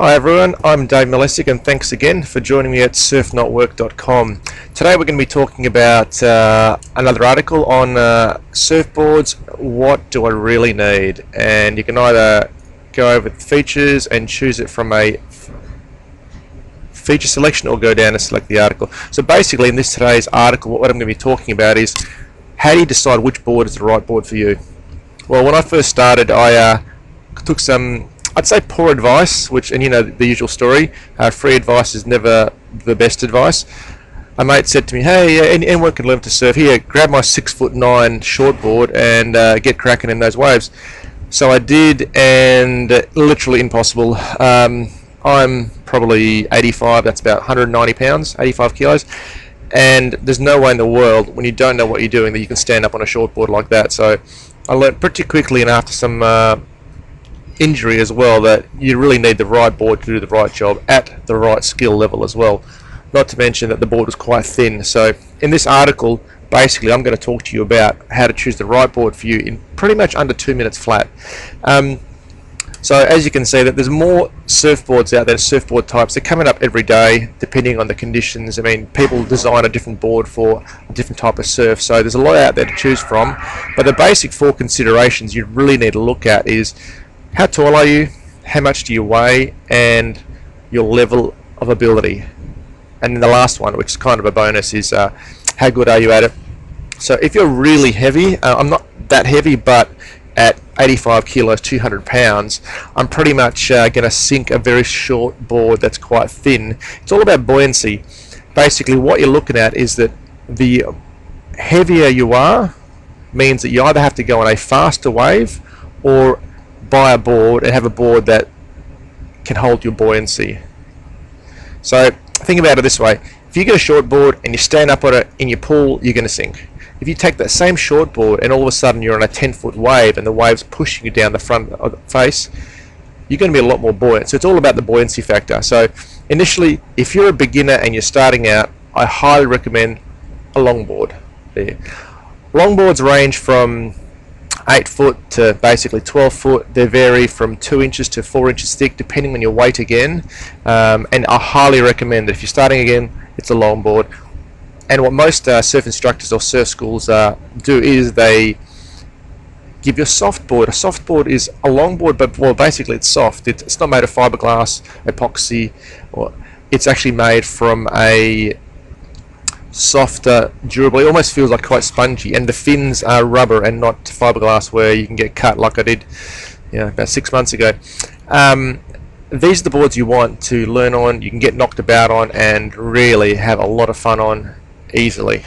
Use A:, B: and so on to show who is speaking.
A: Hi everyone, I'm Dave Malesic and thanks again for joining me at surfnotwork.com. Today we're going to be talking about another article on surfboards. What do I really need? And you can either go over the features and choose it from a feature selection or go down and select the article. So basically in today's article what I'm going to be talking about is how do you decide which board is the right board for you? Well, when I first started I took some, I'd say, poor advice, and you know the usual story, free advice is never the best advice. A mate said to me, hey, anyone can learn to surf, here, grab my 6'9" shortboard and get cracking in those waves. So I did, and literally impossible. I'm probably 85, that's about 190 pounds, 85 kilos, and there's no way in the world, when you don't know what you're doing, that you can stand up on a shortboard like that. So I learned pretty quickly, and after some injury as well, that you really need the right board to do the right job at the right skill level as well. Not to mention that the board was quite thin. So in this article, basically I'm going to talk to you about how to choose the right board for you in pretty much under 2 minutes flat. So as you can see, that there's more surfboards out there, surfboard types. They're coming up every day depending on the conditions. I mean, people design a different board for a different type of surf, so there's a lot out there to choose from. But the basic four considerations you really need to look at is how tall are you, how much do you weigh, and your level of ability. And then the last one, which is kind of a bonus, is how good are you at it. So if you're really heavy, I'm not that heavy, but at 85 kilos, 200 pounds, I'm pretty much going to sink a very short board that's quite thin. It's all about buoyancy. Basically what you're looking at is that the heavier you are means that you either have to go on a faster wave or buy a board and have a board that can hold your buoyancy. So think about it this way: if you get a short board and you stand up on it in your pool, you're going to sink. If you take that same short board and all of a sudden you're on a 10-foot wave and the wave's pushing you down the front of the face, you're going to be a lot more buoyant. So it's all about the buoyancy factor. So initially, if you're a beginner and you're starting out, I highly recommend a longboard. There. Longboards range from 8 foot to basically 12 foot. They vary from 2 inches to 4 inches thick depending on your weight again, and I highly recommend that if you're starting again, it's a longboard. And what most surf instructors or surf schools do is they give you a soft board. A soft board is a longboard, but well, basically it's soft. It's not made of fiberglass, epoxy, or it's actually made from a softer, durable. It almost feels like quite spongy, and the fins are rubber and not fiberglass where you can get cut like I did, you know, about 6 months ago. These are the boards you want to learn on, you can get knocked about on and really have a lot of fun on easily.